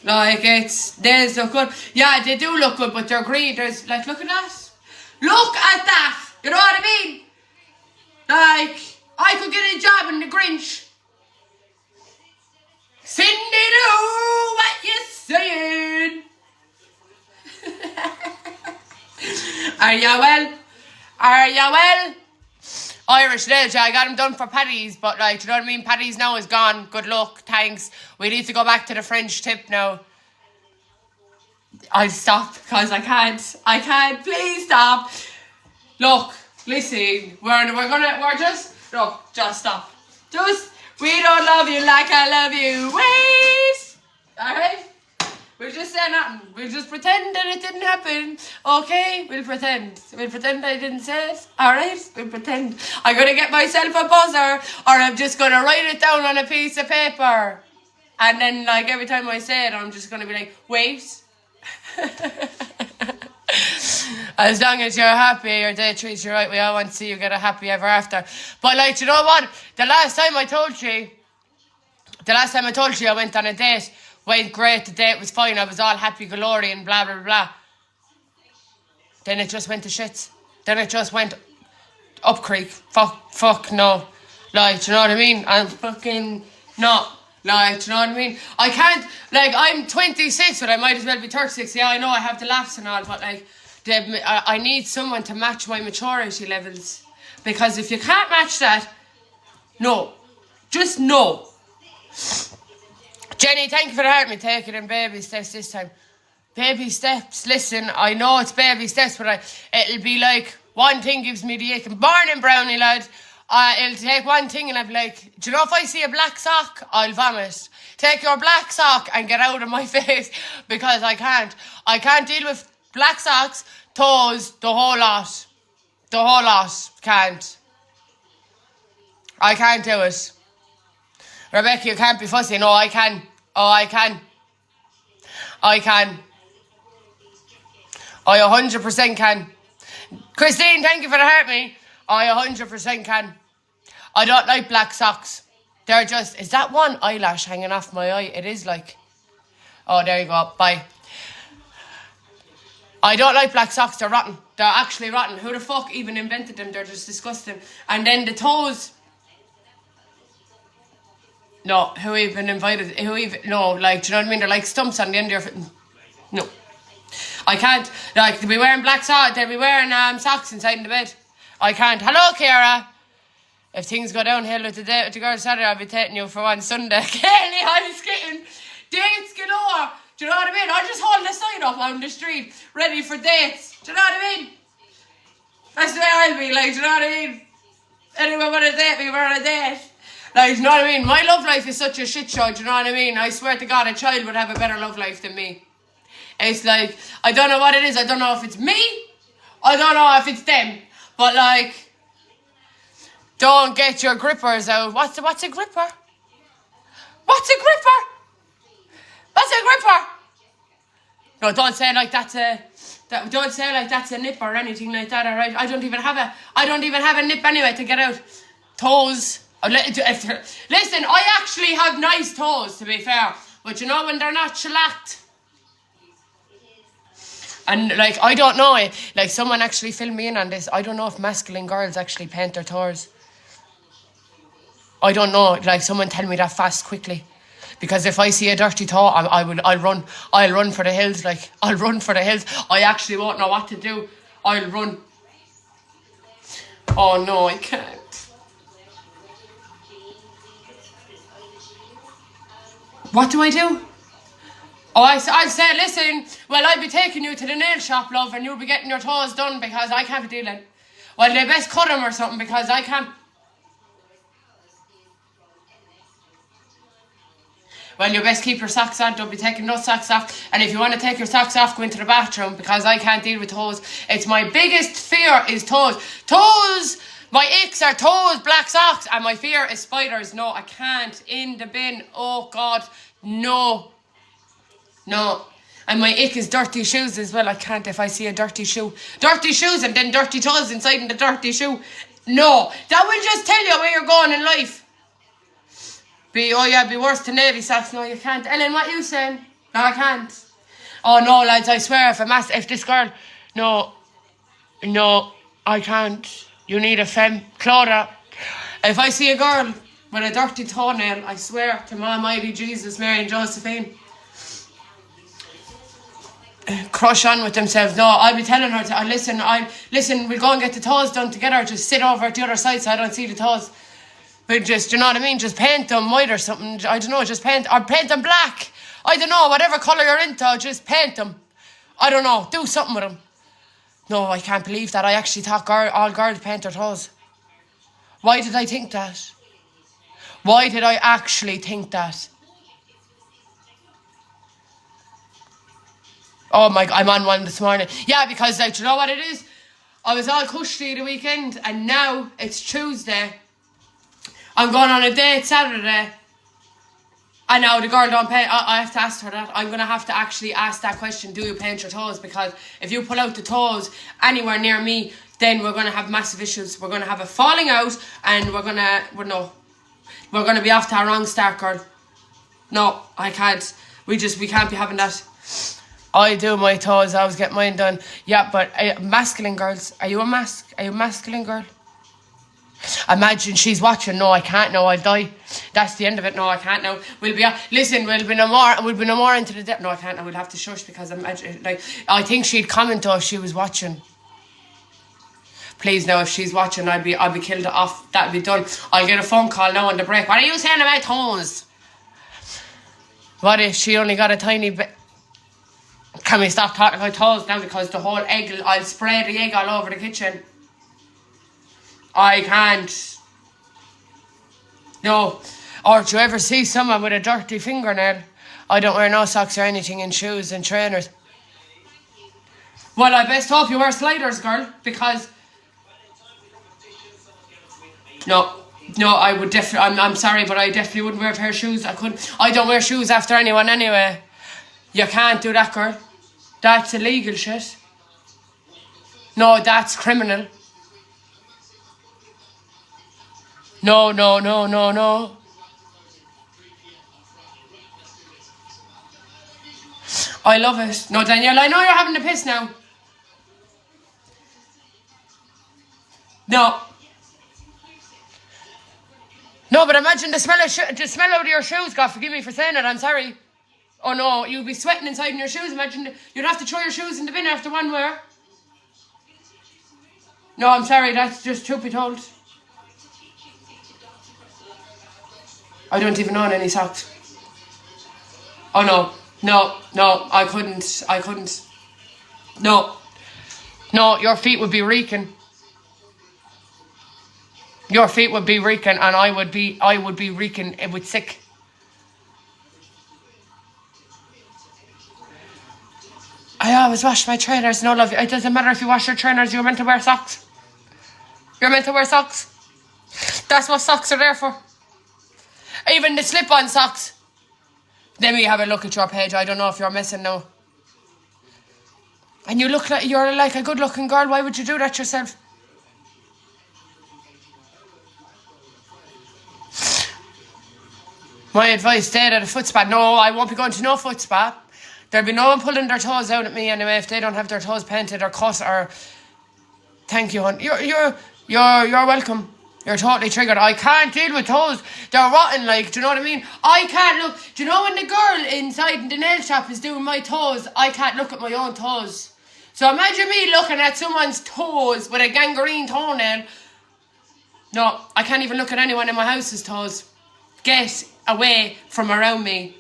Like, they look good. Yeah, they do look good, but they're green. There's, like, look at that. Look at that. You know what I mean? Like, I could get a job in the Grinch. Cindy, do what you saying. Are ya well? Are ya well? Irish nails, yeah, I got them done for Paddy's, but, like, do you know what I mean? Paddy's now is gone. Good luck, thanks. We need to go back to the French tip now. I'll stop because I can't. I can't. Please stop. Look, listen. Just stop. We don't love you like I love you. Wait. Alright? We'll just say nothing. We'll just pretend that it didn't happen. Okay? We'll pretend. We'll pretend I didn't say it. Alright? We'll pretend. I'm going to get myself a buzzer, or I'm just going to write it down on a piece of paper. And then, like, every time I say it, I'm just going to be like, wait. As long as you're happy, your day treats you right, we all want to see you get a happy ever after. But, like, you know what? The last time I told you I went on a date, went great, the date was fine, I was all happy galore and blah, blah, blah. Then it just went to shit. Then it just went up creek. Fuck, no. Like, do you know what I mean? I'm fucking, no. Like, do you know what I mean? I can't, like, I'm 26, but I might as well be 36. Yeah, I know I have the laughs and all, but, like, I need someone to match my maturity levels. Because if you can't match that, no. Just no. Jenny, thank you for the heart. Me take it in baby steps this time. Baby steps. Listen, I know it's baby steps, but it'll be like one thing gives me the ache. Morning, brownie lad. It'll take one thing and I'll be like, do you know if I see a black sock, I'll vomit. Take your black sock and get out of my face because I can't. I can't deal with black socks, toes, the whole lot. The whole lot. Can't. I can't do it. Rebecca, you can't be fussy. No, I can. Oh, I can. I can. I 100% can. Christine, thank you for the heart, me. I 100% can. I don't like black socks. They're just... Is that one eyelash hanging off my eye? It is like... Oh, there you go. Bye. I don't like black socks. They're rotten. They're actually rotten. Who the fuck even invented them? They're just disgusting. And then the toes... No, who even invited... No, like, do you know what I mean? They're like stumps on the end of your foot. No. I can't. Like, they'll be wearing black socks. They'll be wearing socks inside in the bed. I can't. Hello, Ciara. If things go downhill with the girls Saturday, I'll be taking you for one Sunday. Kelly, I'm skidding. Dates galore. Do you know what I mean? I just hold the sign up on the street, ready for dates. Do you know what I mean? That's the way I'll be, like, do you know what I mean? Anyone want to date me, we're on a date. Like, do you know what I mean? My love life is such a shit show, do you know what I mean? I swear to God, a child would have a better love life than me. It's like, I don't know what it is. I don't know if it's me. I don't know if it's them. But, like, don't get your grippers out. What's a gripper? What's a gripper? What's a gripper? No, don't say like that's a... don't say like that's a nip or anything like that, alright? I don't even have a nip anyway to get out. Toes. Listen, I actually have nice toes, to be fair. But you know when they're not shellacked? And like, I don't know, like someone actually filled me in on this. I don't know if masculine girls actually paint their toes. I don't know, like someone tell me that fast, quickly. Because if I see a dirty toe, I'll run for the hills, like, I'll run for the hills. I actually won't know what to do. I'll run. Oh no, I can't. What do I do? Oh, I said, listen, well, I'll be taking you to the nail shop, love, and you'll be getting your toes done because I can't be dealing. Well, they best cut them or something because I can't. Well, you best keep your socks on, don't be taking no socks off. And if you want to take your socks off, go into the bathroom because I can't deal with toes. It's my biggest fear is toes. Toes! My icks are toes, black socks. And my fear is spiders. No, I can't. In the bin. Oh, God. No. No. And my ick is dirty shoes as well. I can't if I see a dirty shoe. Dirty shoes and then dirty toes inside in the dirty shoe. No. That will just tell you where you're going in life. Be worse than navy socks. No, you can't. Ellen, what are you saying? No, I can't. Oh, no, lads, I swear, if this girl... No, I can't. You need a femme. Clother. If I see a girl with a dirty toenail, I swear to my almighty Jesus, Mary and Josephine, crush on with themselves. No, I'll be telling her to... Listen, we'll go and get the toes done together. Just sit over at the other side so I don't see the toes. But just, you know what I mean? Just paint them white or something. I don't know, just paint them black. I don't know, whatever colour you're into, just paint them. I don't know, do something with them. No, I can't believe that. I actually thought all girls paint their toes. Why did I think that? Why did I actually think that? Oh my God, I'm on one this morning. Yeah, because like, do you know what it is? I was all cushy the weekend and now it's Tuesday. I'm going on a date Saturday. And now the girl don't paint. I have to ask her that. I'm going to have to actually ask that question. Do you paint your toes? Because if you pull out the toes anywhere near me, then we're going to have massive issues. We're going to have a falling out. And we're going to be off to our wrong start, girl. No, I can't. We can't be having that. I do my toes. I always get mine done. Yeah, but masculine girls. Are you a masculine girl? Imagine she's watching. No, I can't. No, I'll die. That's the end of it. No, I can't. No, we'll be no more into the depth. No, I can't. No, we'll have to shush because I think she'd comment though if she was watching. Please, now if she's watching, I'll be killed off. That'll be done. I'll get a phone call now on the break. What are you saying about toes? What if she only got a tiny bit? Can we stop talking about toes now because the whole egg? I'll spray the egg all over the kitchen. I can't. No. Or do you ever see someone with a dirty fingernail? I don't wear no socks or anything in shoes and trainers. Well, I best hope you wear sliders, girl, because... No, I would definitely... I'm sorry, but I definitely wouldn't wear a pair of shoes. I don't wear shoes after anyone anyway. You can't do that, girl. That's illegal shit. No, that's criminal. No. I love it. No, Danielle, I know you're having the piss now. No, but imagine the smell of your shoes. God, forgive me for saying it. I'm sorry. Oh no, you'd be sweating inside in your shoes. Imagine you'd have to throw your shoes in the bin after one wear. No, I'm sorry, that's just truth be told. I don't even own any socks. Oh no, I couldn't. No, your feet would be reeking. Your feet would be reeking, and I would be reeking with sick. I always wash my trainers. No, love, it doesn't matter if you wash your trainers, you're meant to wear socks. You're meant to wear socks. That's what socks are there for. Even the slip-on socks. Let me have a look at your page. I don't know if you're missing now. And you're like a good-looking girl. Why would you do that yourself? My advice, stay at a foot spa. No, I won't be going to no foot spa. There'll be no one pulling their toes out at me anyway if they don't have their toes painted or cut or... Thank you, hon. You're welcome. You're totally triggered. I can't deal with toes. They're rotten, like, do you know what I mean? I can't look... Do you know when the girl inside the nail shop is doing my toes, I can't look at my own toes. So imagine me looking at someone's toes with a gangrene toenail. No, I can't even look at anyone in my house's toes. Get away from around me.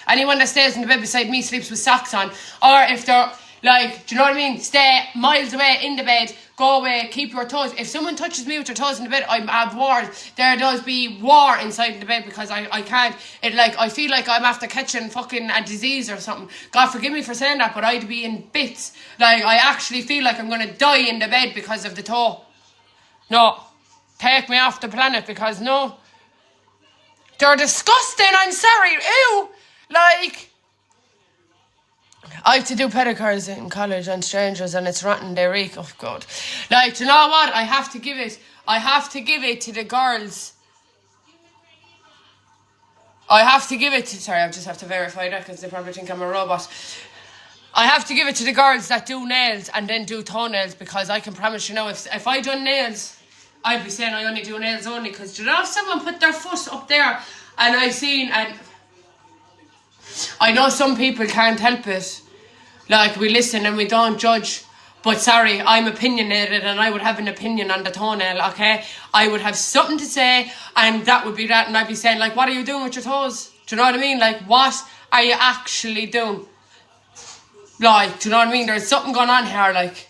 Anyone that stays in the bed beside me sleeps with socks on. Or if they're, like, do you know what I mean? Stay miles away in the bed. Go away. Keep your toes. If someone touches me with their toes in the bed, I have wars. There does be war inside the bed because I can't. I feel like I'm after catching fucking a disease or something. God forgive me for saying that, but I'd be in bits. Like, I actually feel like I'm going to die in the bed because of the toe. No. Take me off the planet because no. They're disgusting. I'm sorry. Ew. Like, I have to do pedicures in college on strangers and it's rotten, they reek. Oh God. Like, do you know what? I have to give it to the girls. Sorry, I just have to verify that because they probably think I'm a robot. I have to give it to the girls that do nails and then do toenails because I can promise you now, if I done nails, I'd be saying I only do nails only because, do you know, if someone put their foot up there and I know some people can't help it. Like, we listen and we don't judge. But sorry, I'm opinionated and I would have an opinion on the toenail, okay? I would have something to say and that would be that. And I'd be saying, like, what are you doing with your toes? Do you know what I mean? Like, what are you actually doing? Like, do you know what I mean? There's something going on here, like...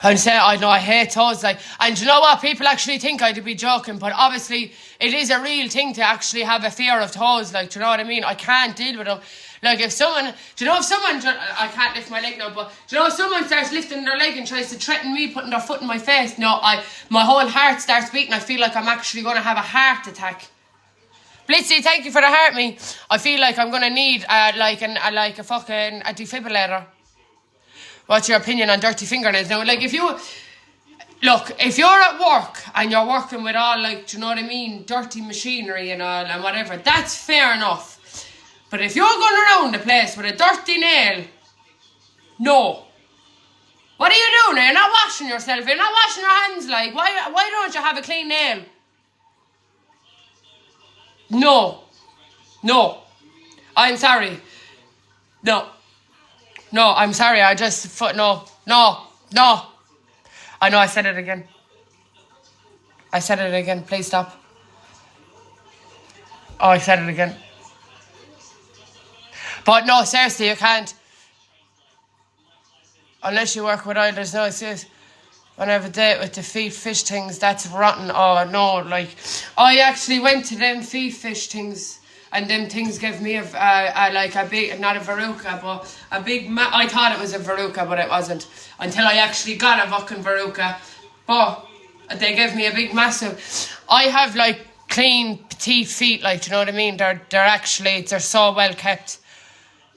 And say, I know I hate toes, like, and do you know what? People actually think I'd be joking, but obviously it is a real thing to actually have a fear of toes, like, do you know what I mean? I can't deal with them. Like, if someone, I can't lift my leg now, but do you know if someone starts lifting their leg and tries to threaten me putting their foot in my face, no, my whole heart starts beating. I feel like I'm actually going to have a heart attack. Blitzy, thank you for the heart me. I feel like I'm going to need a defibrillator. What's your opinion on dirty fingernails? Now, like, if you're at work and you're working with all, like, do you know what I mean, dirty machinery and all and whatever, that's fair enough. But if you're going around the place with a dirty nail, no. What are you doing? You're not washing yourself. You're not washing your hands, like, why don't you have a clean nail? No. I'm sorry. No, I'm sorry, no. I know I said it again. Please stop. Oh, I said it again. But no, seriously, you can't. Unless you work with oil, there's no excuse. When I have a date with the feet fish things, that's rotten. Oh, no, like, I actually went to them feet fish things. And them things gave me a big, not a verruca, but a big, I thought it was a verruca, but it wasn't. Until I actually got a fucking verruca. But they gave me a big massive. I have, like, clean, petite feet, like, do you know what I mean? They're so well kept.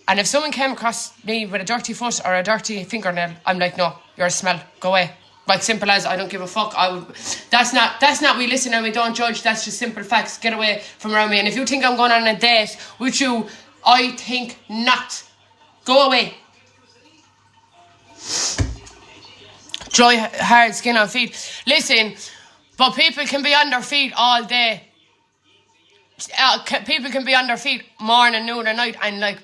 And if someone came across me with a dirty foot or a dirty fingernail, I'm like, no, you're a smell, go away. Like, simple as, I don't give a fuck. That's not we listen and we don't judge. That's just simple facts. Get away from around me. And if you think I'm going on a date with you, I think not. Go away. Dry, hard skin on feet. Listen, but people can be on their feet all day. people can be on their feet morning, noon and night, and like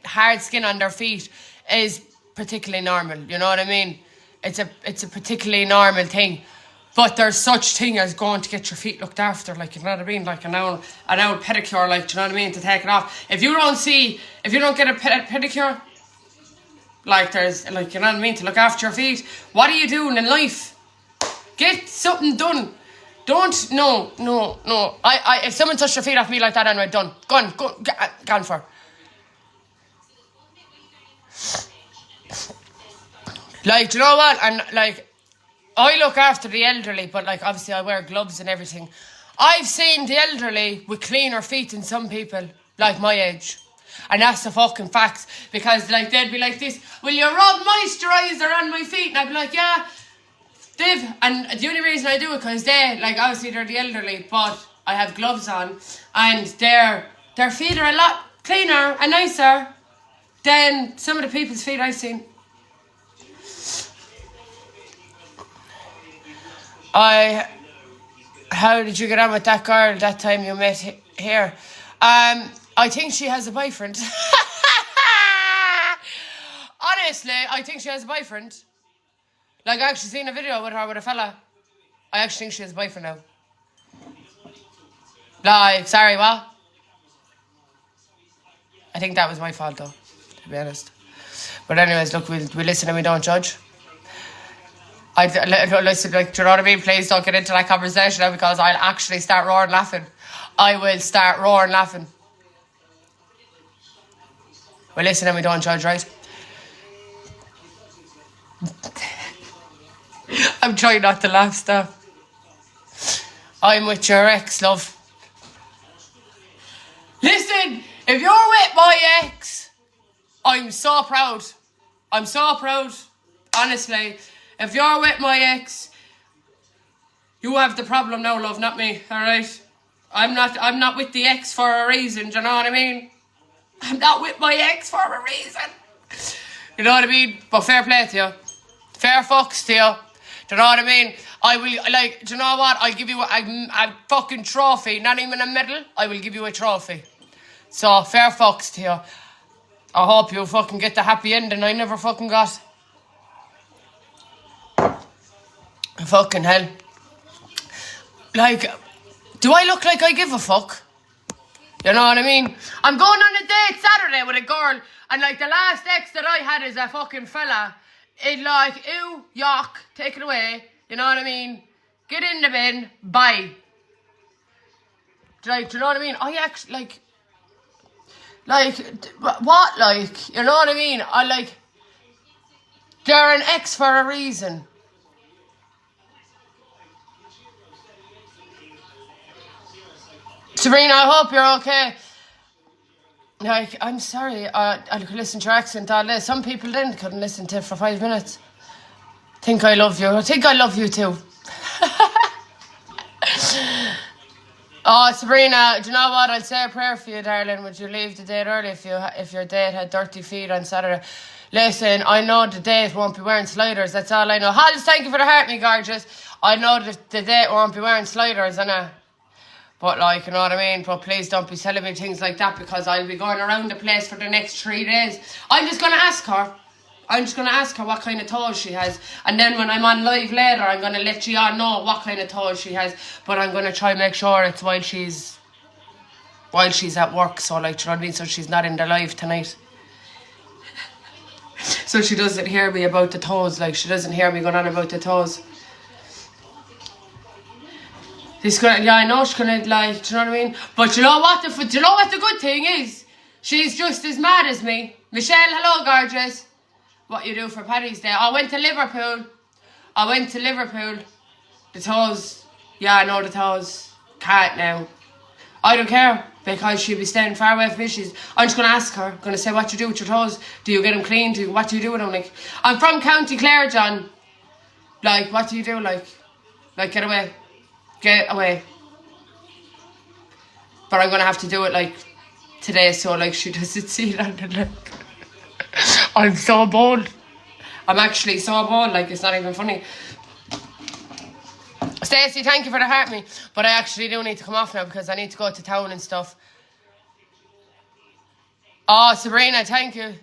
hard skin on their feet is particularly normal, you know what I mean? It's a particularly normal thing. But there's such thing as going to get your feet looked after, like, you know what I mean? Like an hour pedicure, like, do you know what I mean? To take it off. If you don't get a pedicure, like there's, like, you know what I mean? To look after your feet, what are you doing in life? Get something done. No. If someone touched their feet off me like that, anyway, done. Gone for. Like, do you know what? And like, I look after the elderly, but like obviously I wear gloves and everything. I've seen the elderly with cleaner feet than some people, like my age. And that's the fucking facts. Because like they'd be like this, will you rub moisturiser on my feet? And I'd be like, yeah, Dave. And the only reason I do it, because they, like obviously they're the elderly, but I have gloves on. And their feet are a lot cleaner and nicer than some of the people's feet I've seen. How did you get on with that girl that time you met here? I think she has a boyfriend. Honestly, I think she has a boyfriend. Like, I actually seen a video with her with a fella. I actually think she has a boyfriend now. Like, sorry, what? I think that was my fault though, to be honest. But anyways, look, we listen and we don't judge. Listen, like, do you know what I mean? Please don't get into that conversation now, because I'll actually start roaring laughing. I will start roaring laughing. We listen and we don't judge, right? I'm trying not to laugh, stop. I'm with your ex, love. Listen, if you're with my ex, I'm so proud. I'm so proud, honestly. If you're with my ex, you have the problem now, love, not me, alright? I'm not with the ex for a reason, do you know what I mean? I'm not with my ex for a reason. You know what I mean? But fair play to you. Fair fucks to you. Do you know what I mean? I will, like, do you know what? I'll give you a fucking trophy, not even a medal. I will give you a trophy. So, fair fucks to you. I hope you fucking get the happy ending I never fucking got. Fucking hell. Like, do I look like I give a fuck? You know what I mean? I'm going on a date Saturday with a girl, and like the last ex that I had is a fucking fella. It like, ew, yuck, take it away. You know what I mean? Get in the bin, bye. Like, do you know what I mean? I actually, like, what, like, you know what I mean? I like, they're an ex for a reason. Sabrina, I hope you're okay. Like, I'm sorry, I could listen to your accent all day. Some people couldn't listen to it for 5 minutes. Think I love you. I think I love you too. Oh, Sabrina, do you know what? I'll say a prayer for you, darling. Would you leave the date early if your date had dirty feet on Saturday? Listen, I know the date won't be wearing sliders. That's all I know. Hollis, thank you for the heart, me gorgeous. I know that the date won't be wearing sliders, innit? But like, you know what I mean? But please don't be telling me things like that, because I'll be going around the place for the next 3 days. I'm just going to ask her. What kind of toes she has. And then when I'm on live later, I'm going to let you all know what kind of toes she has. But I'm going to try and make sure it's while she's at work. So like, do you know what I mean? So she's not in the live tonight. So she doesn't hear me about the toes. Like, she doesn't hear me going on about the toes. I know she's gonna, like, do you know what I mean? But you know what the good thing is? She's just as mad as me. Michelle, hello, gorgeous. What you do for Paddy's Day? I went to Liverpool. The toes. Yeah, I know the toes. Can't now. I don't care, because she'll be staying far away from me. I'm just going to ask her. I'm going to say, what you do with your toes? Do you get them clean? What do you do with them? Like, I'm from County Clare, John. Like, what do you do? Like, get away. Get away. But I'm going to have to do it, like, today, so, like, she doesn't see it on the leg. I'm so bold. I'm actually so bold, like, it's not even funny. Steph, Stacey, thank you for the heart me. But I actually do need to come off now because I need to go to town and stuff. Oh, Sabrina, thank you.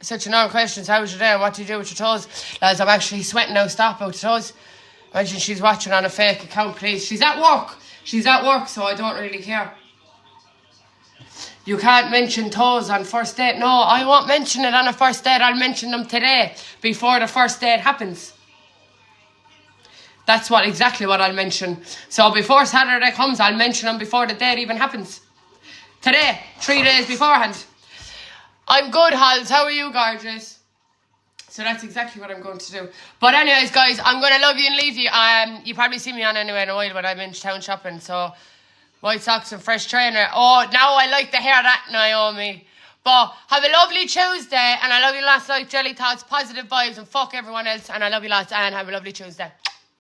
Such a normal questions. How was your day? What do you do with your toes? Lads, I'm actually sweating now. Stop out the toes. Imagine she's watching on a fake account, please. She's at work. She's at work, so I don't really care. You can't mention toes on first date. No, I won't mention it on a first date. I'll mention them today before the first date happens. That's exactly what I'll mention. So before Saturday comes, I'll mention them before the date even happens. Today, 3 days beforehand. I'm good, Hals. How are you, gorgeous? So that's exactly what I'm going to do. But anyways, guys, I'm going to love you and leave you. You probably see me on anyway in a while when I'm in town shopping. So, white socks and fresh trainer. Oh, now I like to hear that, Naomi. But have a lovely Tuesday. And I love you lots, like jelly thoughts, positive vibes, and fuck everyone else. And I love you lots, and have a lovely Tuesday.